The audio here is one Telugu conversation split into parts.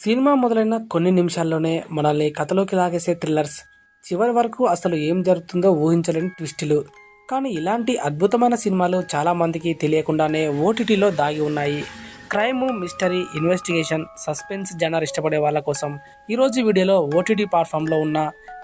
సినిమా మొదలైన కొన్ని నిమిషాల్లోనే మనల్ని కథలోకి లాగేసే థ్రిల్లర్స్, చివరి వరకు అసలు ఏం జరుగుతుందో ఊహించలేని ట్విస్టులు. కానీ ఇలాంటి అద్భుతమైన సినిమాలు చాలామందికి తెలియకుండానే ఓటీటీలో దాగి ఉన్నాయి. క్రైమ్, మిస్టరీ, ఇన్వెస్టిగేషన్, సస్పెన్స్ జనర్ ఇష్టపడే వాళ్ళ కోసం ఈరోజు వీడియోలో ఓటీటీ ప్లాట్ఫామ్లో ఉన్న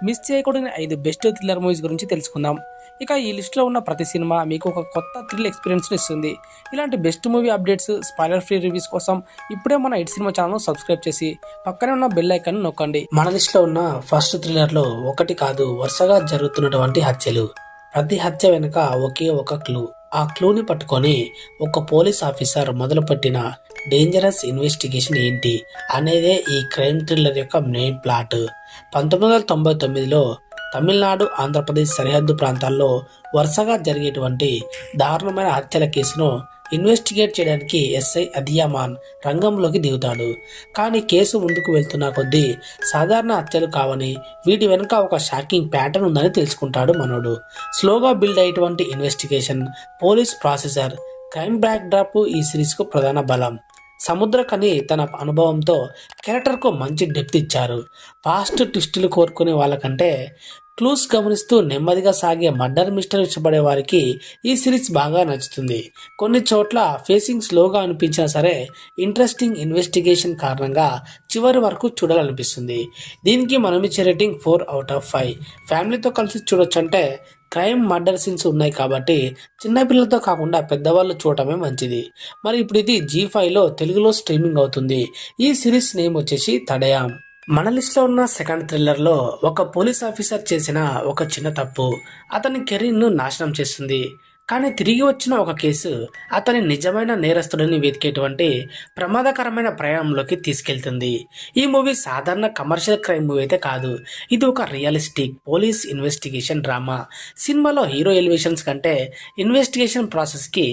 మిస్ చేయకూడని 5 బెస్ట్ థ్రిల్లర్ మూవీస్ గురించి తెలుసుకుందాం. ఇక ఈ లిస్టులో ఉన్న ప్రతి సినిమా మీకు ఒక కొత్త థ్రిల్ ఎక్స్పీరియన్స్ని ఇస్తుంది. ఇలాంటి best movie updates, spoiler free reviews కోసం ఇప్పుడే మన ఎయిట్ సినిమా ఛానల్ సబ్స్క్రైబ్ చేసి పక్కనే ఉన్న బెల్ ఐకాన్ నొక్కండి. మన లిస్టులో ఉన్న ఫస్ట్ థ్రిల్లర్లో ఒకటి కాదు, వరుసగా జరుగుతున్నటువంటి హత్యలు. ప్రతి హత్య వెనుక ఒకే ఒక క్లూ. ఆ క్లూని పట్టుకొని ఒక పోలీస్ ఆఫీసర్ మొదలుపెట్టిన డేంజరస్ ఇన్వెస్టిగేషన్ ఏంటి అనేదే ఈ క్రైమ్ థ్రిల్లర్ యొక్క మెయిన్ ప్లాట్. 1999లో తమిళనాడు, ఆంధ్రప్రదేశ్ సరిహద్దు ప్రాంతాల్లో వరుసగా జరిగేటువంటి దారుణమైన హత్యల కేసును ఇన్వెస్టిగేట్ చేయడానికి ఎస్ఐ అదియామాన్ రంగంలోకి దిగుతాడు. కానీ కేసు ముందుకు వెళ్తున్న కొద్దీ సాధారణ హత్యలు కావని, వీటి వెనుక ఒక షాకింగ్ ప్యాటర్న్ ఉందని తెలుసుకుంటాడు మనోడు. స్లోగా బిల్డ్ అయ్యేటువంటి investigation, police processor, crime back drop ఈ సిరీస్కు ప్రధాన బలం. సముద్రకని తన అనుభవంతో క్యారెక్టర్కు మంచి డెప్త్ ఇచ్చారు. ఫాస్ట్ ట్విస్టులు కోరుకునే వాళ్ళకంటే క్లూస్ గమనిస్తూ నెమ్మదిగా సాగే మర్డర్ మిస్టరీ ఇష్టపడే వారికి ఈ సిరీస్ బాగా నచ్చుతుంది. కొన్ని చోట్ల ఫేసింగ్ స్లోగా అనిపించినా సరే ఇంట్రెస్టింగ్ ఇన్వెస్టిగేషన్ కారణంగా చివరి వరకు చూడాలనిపిస్తుంది. దీనికి మనం ఇచ్చే రేటింగ్ 4/5. ఫ్యామిలీతో కలిసి చూడొచ్చు. అంటే క్రైమ్, మర్డర్ సీన్స్ ఉన్నాయి కాబట్టి చిన్నపిల్లలతో కాకుండా పెద్దవాళ్ళు చూడటమే మంచిది. మరి ఇప్పుడు ఇది G5లో తెలుగులో స్ట్రీమింగ్ అవుతుంది. ఈ సిరీస్ నేమ్ వచ్చేసి తడయాం. మన లిస్ట్లో ఉన్న సెకండ్ థ్రిల్లర్లో ఒక పోలీస్ ఆఫీసర్ చేసిన ఒక చిన్న తప్పు అతని కెరీర్ను నాశనం చేస్తుంది. కానీ తిరిగి వచ్చిన ఒక కేసు అతని నిజమైన నేరస్తుడిని వెతికేటువంటి ప్రమాదకరమైన ప్రయాణంలోకి తీసుకెళ్తుంది. ఈ మూవీ సాధారణ కమర్షియల్ క్రైమ్ మూవీ అయితే కాదు. ఇది ఒక రియలిస్టిక్ పోలీస్ ఇన్వెస్టిగేషన్ డ్రామా. సినిమాలో హీరో ఎలివేషన్స్ కంటే ఇన్వెస్టిగేషన్ ప్రాసెస్కి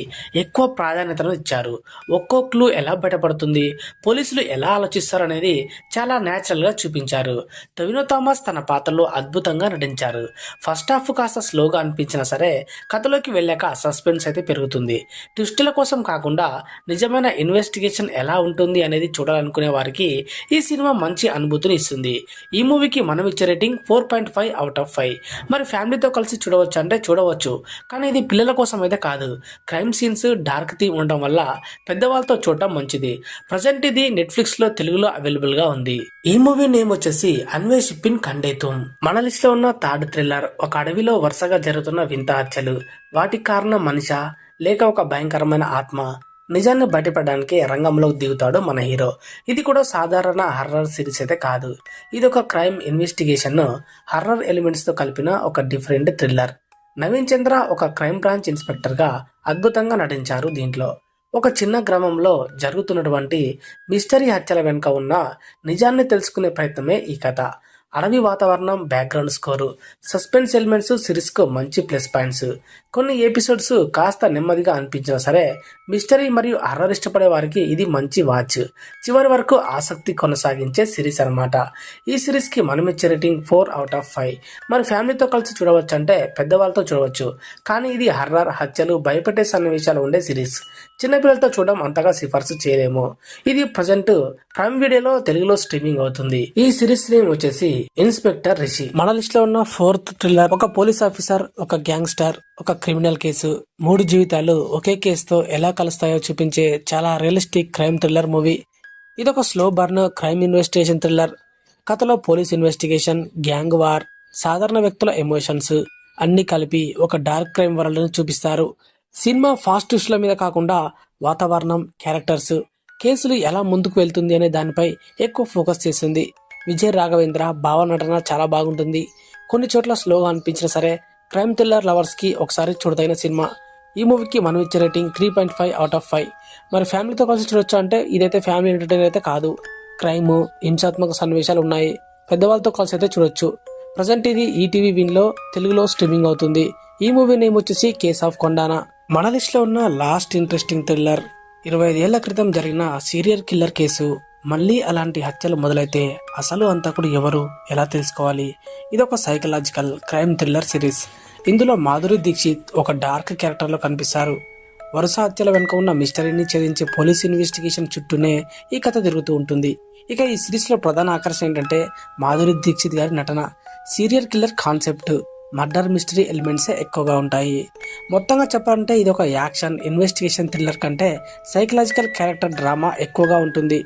ఎక్కువ ప్రాధాన్యతను ఇచ్చారు. ఒక్కో క్లూ ఎలా బయటపడుతుంది, పోలీసులు ఎలా ఆలోచిస్తారు అనేది చాలా న్యాచురల్గా చూపించారు. టొవినో థామస్ తన పాత్రలో అద్భుతంగా నటించారు. ఫస్ట్ హాఫ్ కాస్త స్లోగా అనిపించినా సరే కథలోకి వెళ్ళాక సస్పెన్స్ అయితే పెరుగుతుంది. ట్విస్టుల కోసం కాకుండా నిజమైన ఇన్వెస్టిగేషన్ ఎలా ఉంటుంది అనేది చూడాలనుకునే వారికి ఈ సినిమా మంచి అనుభూతిని ఇస్తుంది. ఈ మూవీకి మనం ఇచ్చే రేటింగ్ 4.5/5. మరి ఫ్యామిలీతో కలిసి చూడవచ్చు అంటే చూడవచ్చు, కానీ ఇది పిల్లల కోసం అయితే కాదు. క్రైమ్ సీన్స్, డార్క్ థీమ్ ఉండడం వల్ల పెద్దవాళ్ళతో చూడటం మంచిది. ప్రజెంట్ ఇది నెట్ఫ్లిక్స్లో తెలుగులో అవైలబుల్గా ఉంది. ఈ మూవీ నేమ్ వచ్చేసి అన్వేషిపిన్ ఖండేతుం. మన లిస్ట్లో ఉన్న థర్డ్ థ్రిల్లర్ ఒక అడవిలో వరుసగా జరుగుతున్న వింత హత్యలు. వాటికి కారణం మనిషా లేక ఒక భయంకరమైన ఆత్మ? నిజాన్ని బయటపడడానికి రంగంలోకి దిగుతాడు మన హీరో. ఇది కూడా సాధారణ హర్రర్ సిరీస్ అయితే కాదు. ఇది ఒక క్రైమ్ ఇన్వెస్టిగేషన్, హర్రర్ ఎలిమెంట్స్తో కలిపిన ఒక డిఫరెంట్ థ్రిల్లర్. నవీన్ చంద్ర ఒక క్రైమ్ బ్రాంచ్ ఇన్స్పెక్టర్గా అద్భుతంగా నటించారు. దీంట్లో ఒక చిన్న గ్రామంలో జరుగుతున్నటువంటి మిస్టరీ హత్యల వెనుక ఉన్న నిజాన్ని తెలుసుకునే ప్రయత్నమే ఈ కథ. అడవి వాతావరణం, బ్యాక్గ్రౌండ్ స్కోరు, సస్పెన్స్ ఎలిమెంట్స్ సిరీస్కు మంచి ప్లస్ పాయింట్స్. కొన్ని ఎపిసోడ్స్ కాస్త నెమ్మదిగా అనిపించినా సరే మిస్టరీ మరియు హర్రర్ ఇష్టపడే వారికి ఇది మంచి వాచ్. చివరి వరకు ఆసక్తి కొనసాగించే సిరీస్ అనమాట. ఈ సిరీస్కి మనం ఇచ్చే రేటింగ్ 4/5. మరి ఫ్యామిలీతో కలిసి చూడవచ్చు అంటే పెద్దవాళ్ళతో చూడవచ్చు, కానీ ఇది హర్రర్, హత్యలు, భయపెట్టే సన్నివేశాలు ఉండే సిరీస్. చిన్నపిల్లలతో చూడడం అంతగా సిఫార్సు చేయలేము. ఇది ప్రజెంట్ ప్రైమ్ వీడియోలో తెలుగులో స్ట్రీమింగ్ అవుతుంది. ఈ సిరీస్ నేమ్ వచ్చేసి ఇన్స్పెక్టర్ రిషి. మన లిస్ట్ లో ఉన్న ఫోర్త్ థ్రిల్లర్ ఒక పోలీస్ ఆఫీసర్, ఒక గ్యాంగ్స్టర్, ఒక క్రిమినల్ కేసు, 3 జీవితాలు ఒకే కేసుతో ఎలా కలుస్తాయో చూపించే చాలా రియలిస్టిక్ క్రైమ్ థ్రిల్లర్ మూవీ. ఇదొక slow burn crime investigation thriller. కథలో పోలీస్ ఇన్వెస్టిగేషన్, గ్యాంగ్ వార్, సాధారణ వ్యక్తుల ఎమోషన్స్ అన్ని కలిపి ఒక డార్క్ క్రైమ్ వరల్డ్ ని చూపిస్తారు. సినిమా ఫాస్ట్ ట్విస్ట్ల మీద కాకుండా వాతావరణం, క్యారెక్టర్స్, కేసులు ఎలా ముందుకు వెళ్తుంది అనే దానిపై ఎక్కువ ఫోకస్ చేస్తుంది. విజయ్ రాఘవేంద్ర భావ నటన చాలా బాగుంటుంది. కొన్ని చోట్ల స్లోగా అనిపించినా సరే క్రైమ్ థ్రిల్లర్ లవర్స్ కి ఒకసారి చూడదగిన సినిమా. ఈ మూవీకి మనం ఇచ్చే రేటింగ్ 3.5/5. మరి ఫ్యామిలీతో కలిసి చూడొచ్చు అంటే ఇదైతే ఫ్యామిలీ ఎంటర్టైనర్ అయితే కాదు. క్రైమ్, హింసాత్మక సన్నివేశాలు ఉన్నాయి. పెద్దవాళ్ళతో కలిసి అయితే చూడొచ్చు. ప్రజెంట్ ఇది ఈటీవీ విన్లో తెలుగులో స్ట్రీమింగ్ అవుతుంది. ఈ మూవీ నేమ్ వచ్చేసి కేస్ ఆఫ్ కొండానా. మన లిస్ట్ లో ఉన్న లాస్ట్ ఇంట్రెస్టింగ్ థ్రిల్లర్ 25 ఏళ్ల క్రితం జరిగిన సీరియల్ కిల్లర్ కేసు. మళ్ళీ అలాంటి హత్యలు మొదలైతే అసలు అంతకుడు ఎవరు ఎలా తెలుసుకోవాలి? ఇదొక సైకలాజికల్ క్రైమ్ థ్రిల్లర్ సిరీస్. ఇందులో మాధురి దీక్షిత్ ఒక డార్క్ క్యారెక్టర్లో కనిపిస్తారు. వరుస హత్యల వెనుక ఉన్న మిస్టరీని ఛేదించే పోలీస్ ఇన్వెస్టిగేషన్ చుట్టూనే ఈ కథ తిరుగుతూ ఉంటుంది. ఇక ఈ సిరీస్ లో ప్రధాన ఆకర్షణ ఏంటంటే మాధురి దీక్షిత్ గారి నటన. Serial killer concept, murder mystery ఎలిమెంట్సే ఎక్కువగా ఉంటాయి. మొత్తంగా చెప్పాలంటే ఇది ఒక యాక్షన్ ఇన్వెస్టిగేషన్ థ్రిల్లర్ కంటే సైకలాజికల్ క్యారెక్టర్ డ్రామా ఎక్కువగా ఉంటుంది.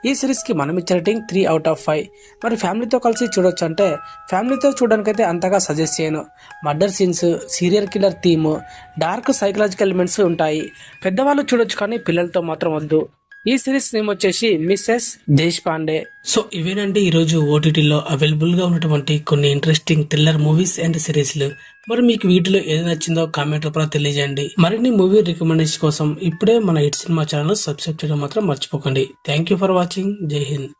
ఈ సిరీస్కి మనం ఇచ్చే రేటింగ్ 3/5. మరి ఫ్యామిలీతో కలిసి చూడొచ్చు అంటే ఫ్యామిలీతో చూడడానికైతే అంతగా సజెస్ట్ చేయను. Murder scenes, serial killer theme, dark psychological elements ఉంటాయి. పెద్దవాళ్ళు చూడొచ్చు కానీ పిల్లలతో మాత్రం వద్దు. ఈ సిరీస్ నేమ్ వచ్చేసి మిస్సెస్ దేశ్ పాండే. సో ఇవేనండి ఈరోజు ఓటీటీలో అవైలబుల్ గా ఉన్నటువంటి కొన్ని ఇంట్రెస్టింగ్ థ్రిల్లర్ మూవీస్ అండ్ సిరీస్లు. మరి మీకు వీటిలో ఏది నచ్చిందో కామెంట్ రూపంలో తెలియజేయండి. మరిన్ని మూవీ రికమెండేషన్ కోసం ఇప్పుడే మన హిట్ సినిమా ఛానల్ సబ్స్క్రైబ్ చేయడం మాత్రం మర్చిపోకండి. Thank you for watching. జై హింద్.